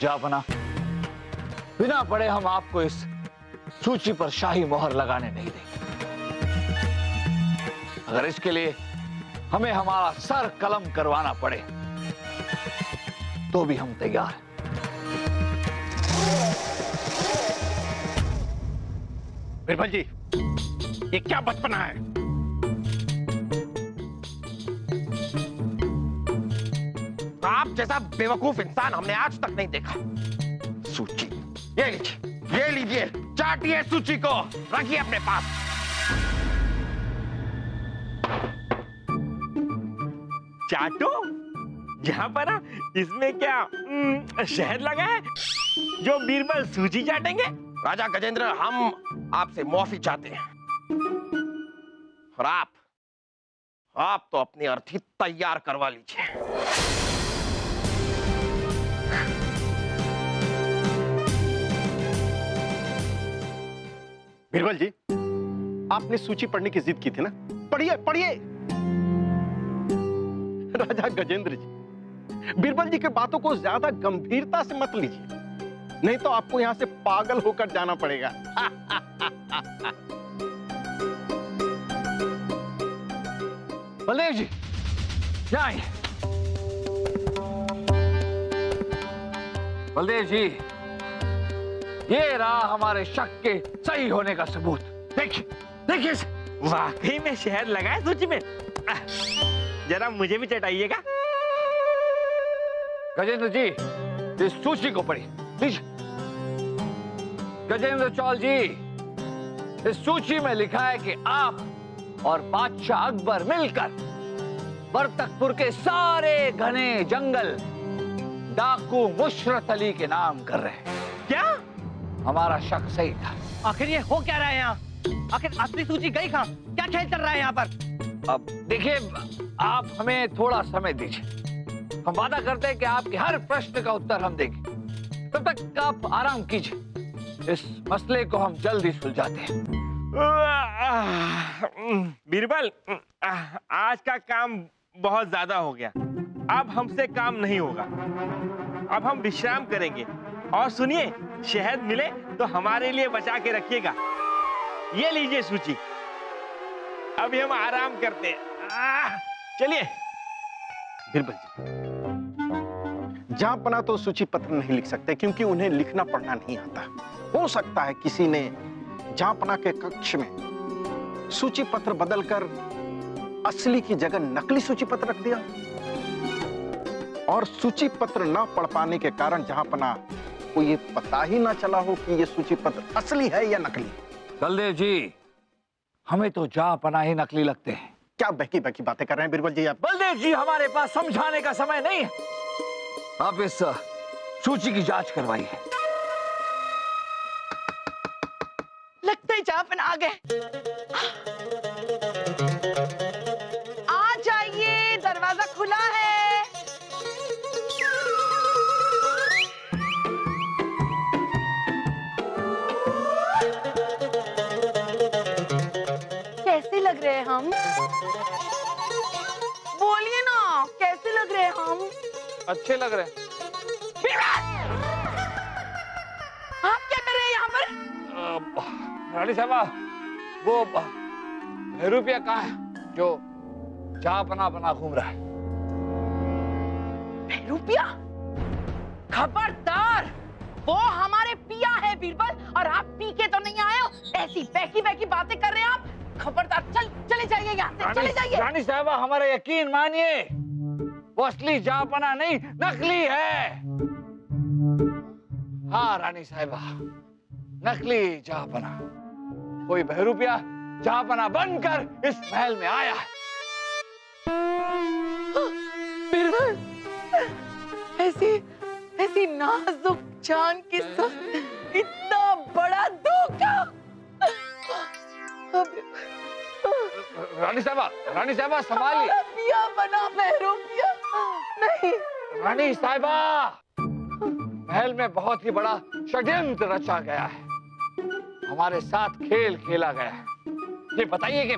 जापना, बिना पढ़े हम आपको इस सूची पर शाही मोहर लगाने नहीं देंगे। अगर इसके लिए हमें हमारा सर कलम करवाना पड़े तो भी हम तैयार हैं। बिरबल जी, ये क्या बचपना है? आप जैसा बेवकूफ इंसान हमने आज तक नहीं देखा। सूची, ये लीजिए, चाटिए सूची को, रखिए अपने पास। चाटो? यहाँ पर इसमें क्या शहद लगा है जो बीरबल सूची चाटेंगे? राजा गजेंद्र, हम आपसे माफी चाहते हैं। और आप तो अपनी अर्थी तैयार करवा लीजिए। बीरबल जी, आपने सूची पढ़ने की जिद की थी ना, पढ़िए पढ़िए। राजा गजेंद्र जी, बीरबल जी की बातों को ज्यादा गंभीरता से मत लीजिए, नहीं तो आपको यहां से पागल होकर जाना पड़ेगा। बलदेव जी, जाइए। बलदेव जी, ये रहा हमारे शक के सही होने का सबूत। देखिए, देखिए, वाकई में शहद लगा है सूची में। जरा मुझे भी चटाइएगा। गजेंद्र जी, इस सूची को पढ़िए, लीजिए। गजेंद्र चौल जी, इस सूची में लिखा है कि आप और बादशाह अकबर मिलकर बरतकपुर के सारे घने जंगल डाकू मुशरत अली के नाम कर रहे हैं। क्या? हमारा शक सही था। आखिर ये हो क्या रहा है यहाँ? आखिर असली सूची गई कहाँ? क्या खेल चल रहा है यहाँ पर? अब देखिए, आप हमें थोड़ा समय दीजिए। हम वादा करते हैं कि आपके हर प्रश्न का उत्तर हम देंगे। तब तक आप आराम कीजिए, इस मसले को हम जल्द ही सुलझाते हैं। बीरबल, आज का काम बहुत ज्यादा हो गया। अब हमसे काम नहीं होगा। अब हम विश्राम करेंगे। और सुनिए, शहद मिले तो हमारे लिए बचा के रखिएगा। ये लीजिए सूची। अभी हम आराम करते हैं। चलिए। बीरबल जी, जापना तो सूची पत्र नहीं लिख सकते क्योंकि उन्हें लिखना पढ़ना नहीं आता। हो सकता है किसी ने जापना के कक्ष में सूची पत्र बदलकर असली की जगह नकली सूची पत्र रख दिया, और सूची पत्र न पढ़ पाने के कारण जहांपना को ये पता ही ना चला हो कि ये सूची पत्र असली है या नकली। बलदेव जी, हमें तो जहांपना ही नकली लगते हैं। क्या बहकी बहकी बातें कर रहे हैं बीरबल जी आप? बलदेव जी, हमारे पास समझाने का समय नहीं है। आप इस सूची की जांच करवाइए। लगता है जापना आ गए। आ जाइए, दरवाजा खुला है। कैसे लग रहे हैं हम? बोलिए ना, कैसे लग रहे हैं हम? अच्छे लग रहे हैं। आप क्या कर रहे हैं यहाँ पर? रानी साहबा, वो भैरूपिया कहाँ है जो जहांपना बना घूम रहा है? भैरूपिया? खबरदार, वो हमारे पिया है बीरबल, और आप पी के तो नहीं आए हो। ऐसी बहकी बहकी बातें कर रहे हैं आप। खबरदार, चले जाइए यहाँ से, चले जाइए। रानी साहबा, हमारा यकीन मानिए, वो असली जहांपना नहीं, नकली है। हाँ रानी साहबा, नकली जहांपना। कोई बहरूपिया जहांपना बनकर इस महल में आया है। बीरबल, ऐसी नाजुक जान के साथ इतना बड़ा धोखा। रानी साहबा संभालिए। पिया बना बहरूपिया नहीं। रानी साहबा, महल में बहुत ही बड़ा षड्यंत्र रचा गया है। हमारे साथ खेल खेला गया है। ये बताइए कि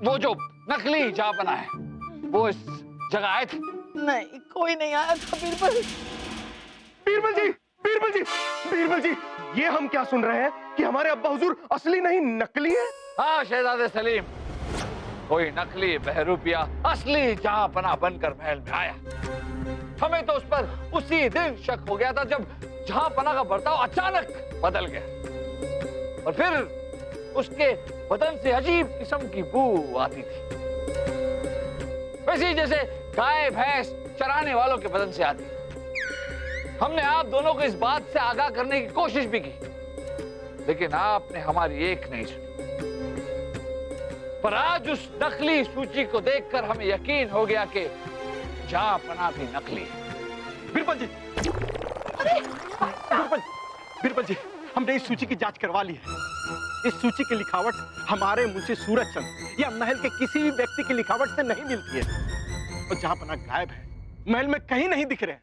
वो जो नकली जहापना है। वो इस जगह आए थे। नहीं, कोई नहीं आया था बीरबल। बीरबल जी, बीरबल जी, बीरबल जी, ये हम क्या सुन रहे हैं कि हमारे अब्बा हुजूर असली नहीं नकली है? हाँ शहजादे सलीम, कोई नकली बहरूपिया असली जहापना बनकर महल में आया। हमें तो उस पर उसी दिन शक हो गया था जब जहापना का बर्ताव अचानक बदल गया और फिर उसके बदन से अजीब किस्म की बू आती थी, वैसे ही जैसे गाय भैंस चराने वालों के बदन से आती। हमने आप दोनों को इस बात से आगाह करने की कोशिश भी की, लेकिन आपने हमारी एक नहीं सुनी। पर आज उस नकली सूची को देखकर हमें यकीन हो गया कि जहापना भी नकली है। बीरबल जी, बीरबल, बीरबल जी, हमने इस सूची की जांच करवा ली है। इस सूची की लिखावट हमारे मुंशी सूरज चंद या महल के किसी भी व्यक्ति की लिखावट से नहीं मिलती है। और जहापना गायब है, महल में कहीं नहीं दिख रहे।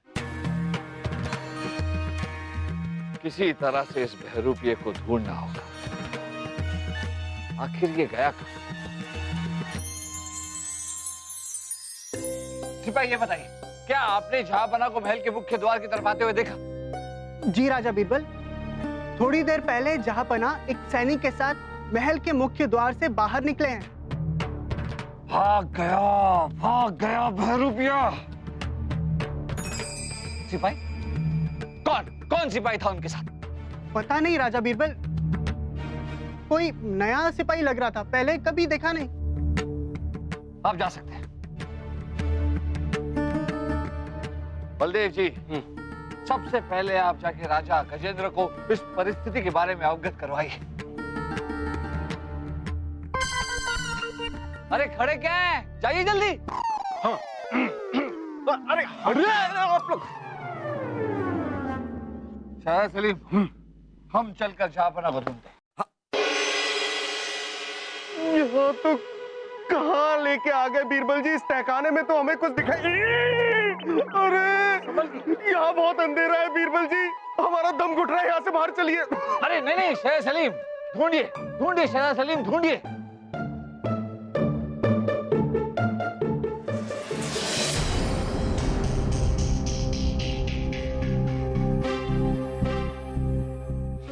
किसी तरह से इस बहरूपिये को ढूंढना होगा। आखिर ये गया कहाँ? सिपाही ये बताइए, क्या आपने जहापना को महल के मुख्य द्वार की तरफ आते हुए देखा? जी राजा बीरबल, थोड़ी देर पहले जहापना एक सैनिक के साथ महल के मुख्य द्वार से बाहर निकले हैं। भाग गया बहरूपिया। सिपाही? कौन सिपाही था उनके साथ? पता नहीं राजा बीरबल, कोई नया सिपाही लग रहा था, पहले कभी देखा नहीं। आप जा सकते हैं। बलदेव जी, सबसे पहले आप जाके राजा गजेंद्र को इस परिस्थिति के बारे में अवगत करवाइए। अरे खड़े क्या हैं? जाइए जल्दी। हाँ। अरे आप लोग। शाह सलीम, हम चलकर जहापना को ढूंढते हैं। यहाँ तो कहाँ लेके आ गए बीरबल जी? इस तहखाने में तो हमें कुछ दिखाई। अरे यहाँ बहुत अंधेरा है बीरबल जी, हमारा दम घुट रहा है, यहाँ से बाहर चलिए। अरे नहीं शाह सलीम, ढूंढिए शाह सलीम, ढूंढिए।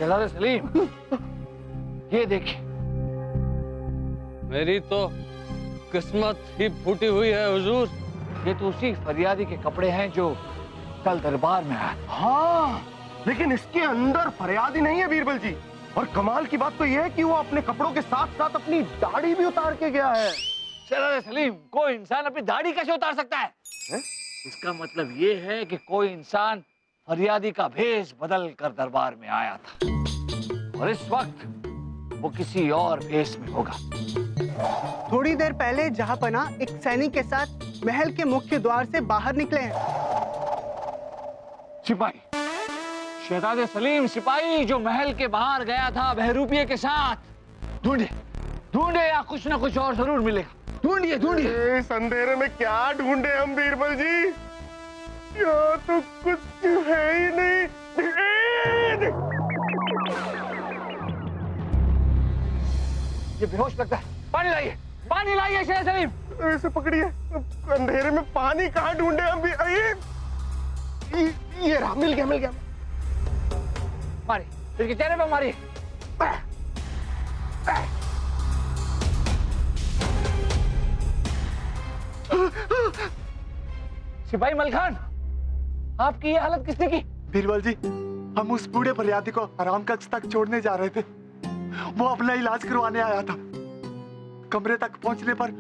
शाह सलीम, ये देखिए। मेरी तो किस्मत ही फूटी हुई है हुजूर। ये तो उसी फरियादी के कपड़े हैं जो कल दरबार में आया। हाँ, लेकिन इसके अंदर फरियादी नहीं है बीरबल जी। और कमाल की बात तो यह है कि वो अपने कपड़ों के साथ साथ अपनी दाढ़ी भी उतार के गया है। शाह सलीम, कोई इंसान अपनी दाढ़ी कैसे उतार सकता है? इसका मतलब ये है कि कोई इंसान फरियादी का भेष बदल कर दरबार में आया था और इस वक्त वो किसी और भेष में होगा। थोड़ी देर पहले जहापना एक सैनिक के साथ महल के मुख्य द्वार से बाहर निकले हैं। सिपाही, शहजादे सलीम सिपाही जो महल के बाहर गया था बहरूपिये के साथ। ढूंढे या कुछ ना कुछ और जरूर मिलेगा। ढूंढिए। इस अंधेरे में क्या ढूंढे हम बीरबल जी? यहाँ तो कुछ है ही नहीं। ये बेहोश लगता है। पानी लाइए शाह सलीम। इसे पकड़िए। अंधेरे में पानी कहाँ ढूंढे हम भी? ये रहा, मिल गया। मारिए, इसके चेहरे पे मारिए। सिपाही मलखान, आपकी ये हालत किसने की? बीरबल जी, हम उस बूढ़े फरियादी को आराम कक्ष तक छोड़ने जा रहे थे। वो अपना इलाज करवाने आया था। कमरे तक पहुंचने पर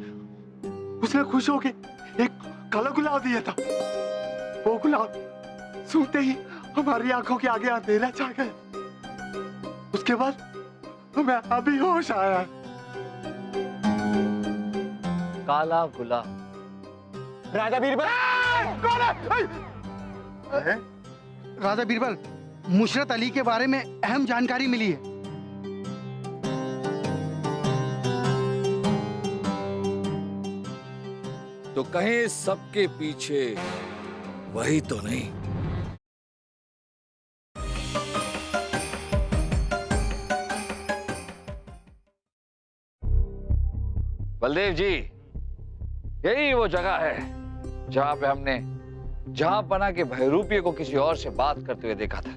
उसने खुश होके एक काला गुलाब दिया था। वो गुलाब सूंघते ही हमारी आंखों के आगे अंधेरा छा गया। उसके बाद हमें अभी होश आया। काला गुलाब। राजा बीरबल, राजा बीरबल, मुशरत अली के बारे में अहम जानकारी मिली है। तो कहीं सबके पीछे वही तो नहीं? बलदेव जी, यही वो जगह है जहां पे हमने जहांपना के बहरूपिये को किसी और से बात करते हुए देखा था।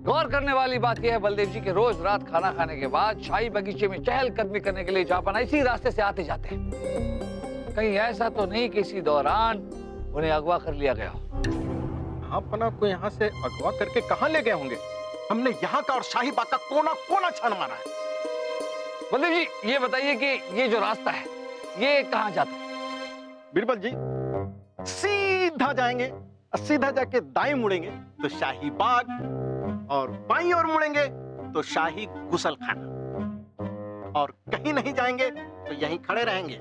गौर करने वाली बात यह है बलदेव जी कि रोज रात खाना खाने के बाद शाही बगीचे में चहलकदमी करने के लिए जहांपना इसी रास्ते से आते जाते हैं। कहीं ऐसा तो नहीं कि इसी दौरान उन्हें अगवा कर लिया गया हो? जहांपना को यहाँ से अगवा करके कहाँ ले गए होंगे? हमने यहाँ का और शाही बाग का कोना कोना छान मारा है। बलदेव जी ये बताइए कि ये जो रास्ता है ये कहाँ जाता है? बीरबल जी सीधा जाएंगे, सीधा जाके दाएं मुड़ेंगे तो शाही बाग, और बाईं ओर मुड़ेंगे तो शाही गुसलखाना, और कहीं नहीं जाएंगे तो यहीं खड़े रहेंगे।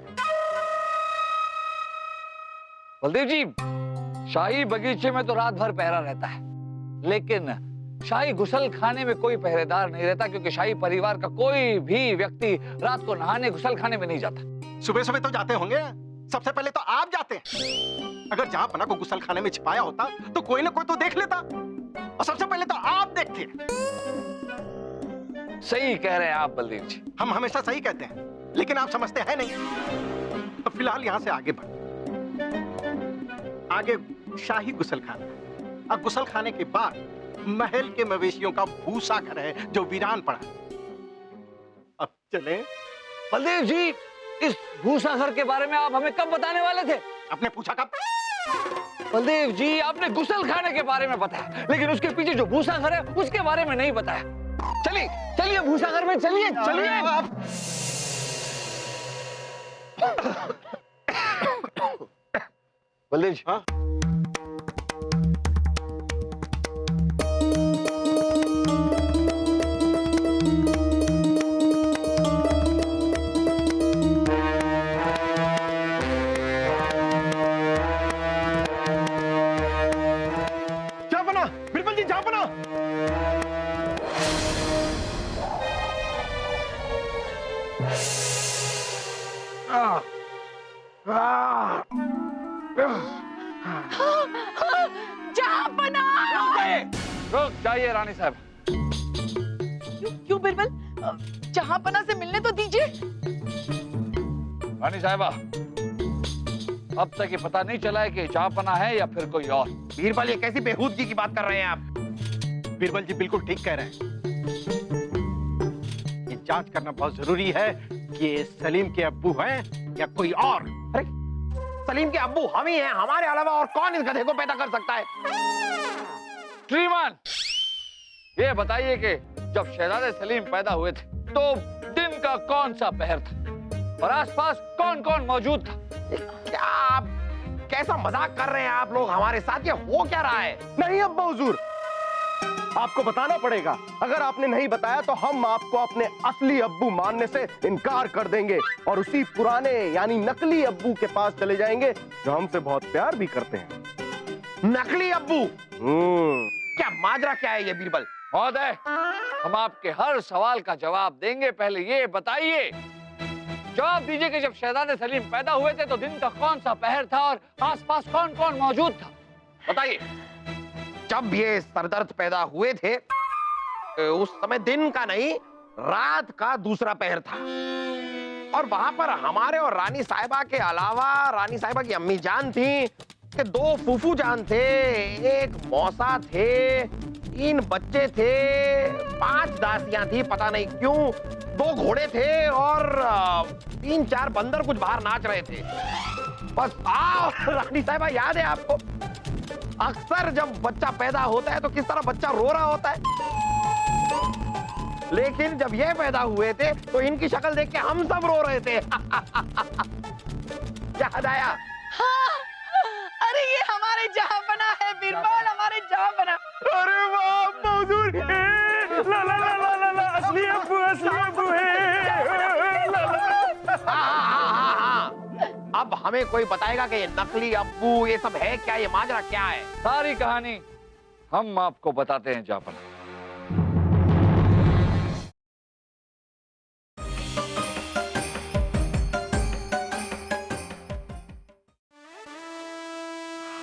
बलदेव जी शाही बगीचे में तो रात भर पहरा रहता है, लेकिन शाही गुसल खाने में कोई पहरेदार नहीं रहता, क्योंकि शाही परिवार का कोई भी व्यक्ति रात को नहाने गुसल खाने में नहीं जाता। सुबह सुबह तो जाते होंगे, सबसे पहले तो आप जाते हैं। अगर जहांपना को गुसल खाने में छिपाया होता तो कोई ना कोई तो देख लेता, और सबसे पहले तो आप देखते। सही कह रहे हैं आप बलदेव जी। हम हमेशा सही कहते हैं, लेकिन आप समझते हैं नहीं। तो फिलहाल यहां से आगे बढ़, आगे शाही गुसलखाना, और गुसलखाने के बाद महल के मवेशियों का भूसा घर है जो वीरान पड़ा। अब चलें। बलदेव जी इस भूसा घर के बारे में आप हमें कब बताने वाले थे? आपने पूछा कब? बलदेव जी आपने गुसल खाने के बारे में बताया, लेकिन उसके पीछे जो भूसा घर है उसके बारे में नहीं बताया। चलिए चलिए भूसा घर में चलिए चलिए। बलदेव जी हाँ? जहांपना! रुक जाइए रानी साहब। क्यों बिरबल? जहांपना से मिलने तो दीजिए। रानी साहबा अब तक ये पता नहीं चला है कि जहांपना है या फिर कोई और। बीरबल ये कैसी बेहूदगी की बात कर रहे हैं आप? बीरबल जी बिल्कुल ठीक कह रहे हैं। ये जांच करना बहुत जरूरी है कि ये सलीम के अब्बू हैं या कोई और। अरे सलीम के अब्बू हम ही हैं, हमारे अलावा और कौन इस गधे को पैदा कर सकता है? श्रीमान ये बताइए कि जब शहजादे सलीम पैदा हुए थे तो दिन का कौन सा पहर था और आसपास कौन कौन मौजूद था? क्या आप कैसा मजाक कर रहे हैं आप लोग हमारे साथ? ये हो क्या रहा है? नहीं अब्बा हुजूर, आपको बताना पड़ेगा। अगर आपने नहीं बताया तो हम आपको अपने असली अब्बू मानने से इनकार कर देंगे और उसी पुराने यानी नकली अब्बू के पास चले जाएंगे जो हमसे बहुत प्यार भी करते हैं। नकली अब्बू? क्या माजरा क्या है ये बीरबल? महोदय हम आपके हर सवाल का जवाब देंगे, पहले ये बताइए, जवाब दीजिए कि जब शहजादे सलीम पैदा हुए थे तो दिन का कौन सा पहर था और आसपास कौन कौन मौजूद था? बताइए। जब ये सरदर्द पैदा हुए थे उस समय दिन का नहीं रात का दूसरा पहर था, और वहां पर हमारे और रानी साहिबा के अलावा रानी साहिबा की अम्मी जान थी, कि 2 फूफू जान थे, एक मौसा थे, 3 बच्चे थे, 5 दासियां थी पता नहीं क्यों, 2 घोड़े थे और 3-4 बंदर कुछ बाहर नाच रहे थे। बस रानी साहिबा याद है आपको? अक्सर जब बच्चा पैदा होता है तो किस तरह बच्चा रो रहा होता है, लेकिन जब ये पैदा हुए थे तो इनकी शक्ल देख के हम सब रो रहे थे। याद आया? हाँ, अरे ये हमारे जहांपना है बीरबल, हमारे जहांपना। अरे वाह अब्बा हुजूर, ला ला ला ला ला ला, असली अब्बू है। अब हमें कोई बताएगा कि ये नकली अब्बू ये सब है क्या? ये माजरा क्या है? सारी कहानी हम आपको बताते हैं जहांपना।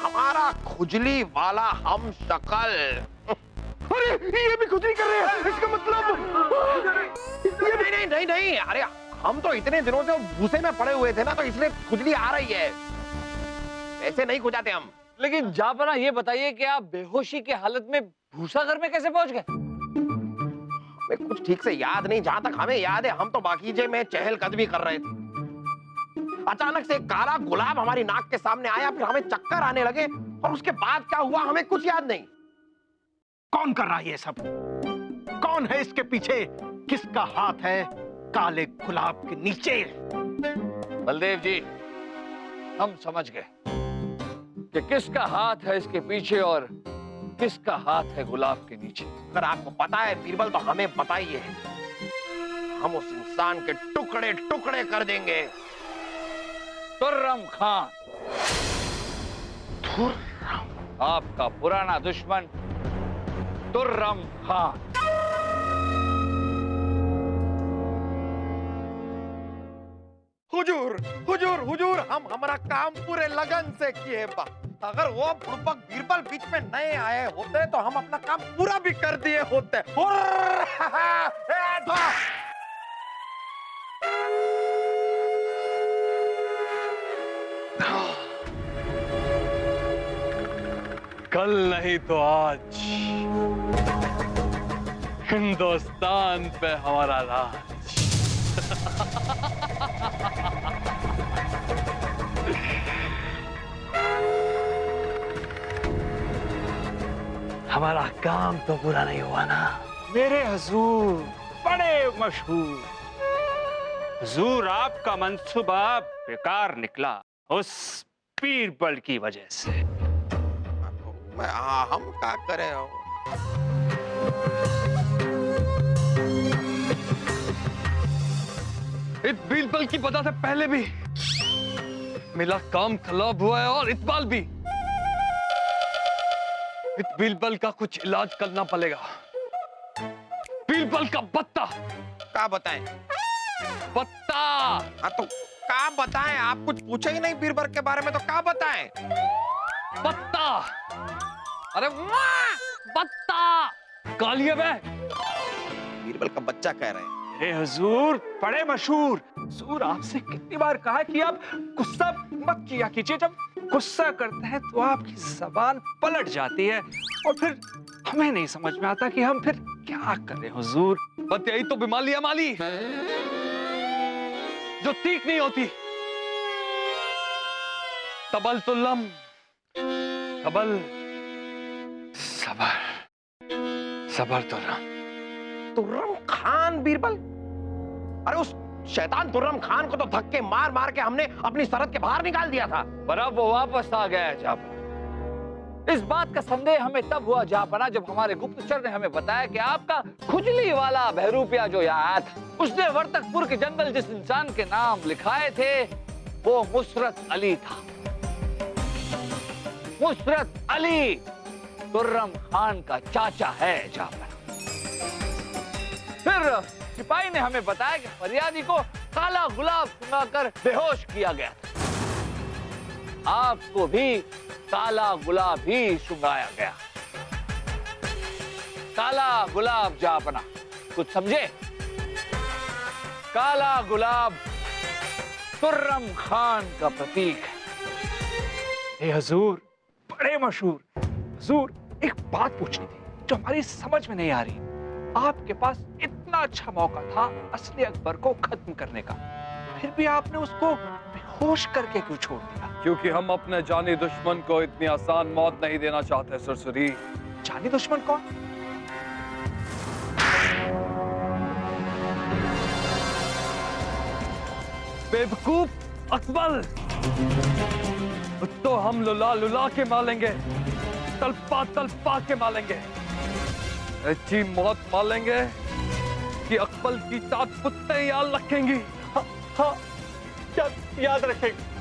हमारा खुजली वाला हम शक्ल। अरे ये भी खुजली कर रहे हैं, इसका मतलब नहीं नहीं नहीं नहीं, अरे हम तो इतने दिनों से भूसे में पड़े हुए थे ना, तो इसलिए खुजली आ रही है। ऐसे नहीं खुजाते हम। लेकिन जापना ये बताइए कि आप बेहोशी की हालत में भूसा घर में कैसे पहुंच गए? हमें कुछ ठीक से याद नहीं। जहां तक हमें याद है, हम तो बागीचे में चहलकदमी कर रहे थे। अचानक से एक काला गुलाब हमारी नाक के सामने आया, फिर हमें चक्कर आने लगे, और उसके बाद क्या हुआ हमें कुछ याद नहीं। कौन कर रहा है ये सब? कौन है इसके पीछे? किसका हाथ है काले गुलाब के नीचे? बलदेव जी, हम समझ गए कि किसका हाथ है इसके पीछे और किसका हाथ है गुलाब के नीचे। अगर आपको पता है बीरबल तो हमें बताइए, हम उस इंसान के टुकड़े टुकड़े कर देंगे। तुर्रम खान, आपका पुराना दुश्मन तुर्रम खान। हुजूर, हुजूर, हुजूर, हम हमारा काम पूरे लगन से किए बा। अगर वो बुड़बक बीरबल बीच में नए आए होते तो हम अपना काम पूरा भी कर दिए होते। कल नहीं तो आज हिंदुस्तान पे हमारा राज। हमारा काम तो पूरा नहीं हुआ ना। मेरे हुजूर बड़े मशहूर। हुजूर, आपका मंसूबा बेकार निकला उस बीरबल की वजह से। हम क्या करें? इस बीरबल की वजह से पहले भी मेरा काम खराब हुआ है और इस बार भी इस बीरबल का कुछ इलाज करना पड़ेगा। बीरबल का पत्ता। क्या बताएं? पत्ता। हाँ तो क्या बताएं? आप कुछ पूछे ही नहीं बीरबल के बारे में, तो क्या बताएं? पत्ता। अरे वाह, पत्ता। कालिया में बीरबल का बच्चा कह रहे हैं। अरे हुजूर बड़े मशहूर। हुजूर, आपसे कितनी बार कहा कि आप गुस्सा मत किया कीजिए। जब गुस्सा करते हैं तो आपकी जबान पलट जाती है और फिर हमें नहीं समझ में आता कि हम फिर क्या करें। हुजूर, बस यही तो बीमारी है माली, जो ठीक नहीं होती। तबल तुल्लम, तबल सबर, सबर तुर्रम खान बीरबल? अरे उस शैतान तुर्रम खान को तो धक्के मार मार के हमने अपनी सरहद के बाहर निकाल दिया था। पर अब वो वापस आ गया है जापना। इस बात का संदेह हमें तब हुआ जापना जब हमारे गुप्तचर ने हमें बताया कि आपका खुजली वाला बहरूपिया जो यहाँ आया था, उसने वर्तकपुर के जंगल जिस इंसान के नाम लिखाए थे वो मुसरत अली था। मुसरत अली तुर्रम खान का चाचा है जापना। फिर सिपाही ने हमें बताया कि फरियादी को काला गुलाब सुंघाकर बेहोश किया गया था। आपको भी काला गुलाब ही सुंघाया गया। काला गुलाब जापना, कुछ समझे? काला गुलाब तुर्रम खान का प्रतीक है। हुजूर बड़े मशहूर। हुजूर, एक बात पूछनी थी जो हमारी समझ में नहीं आ रही। आपके पास इतना अच्छा मौका था असली अकबर को खत्म करने का, फिर भी आपने उसको बेहोश करके क्यों छोड़ दिया? क्योंकि हम अपने जानी दुश्मन को इतनी आसान मौत नहीं देना चाहते सुरसुरी। जानी दुश्मन कौन? बेवकूफ अकबर। तो हम लुला लुला के मारेंगे, तलपा तलपा के मारेंगे, ऐसी मौत मारेंगे कि अकबर की तात कुत्ते याद रखेंगी। हाँ, याद रखेंगे।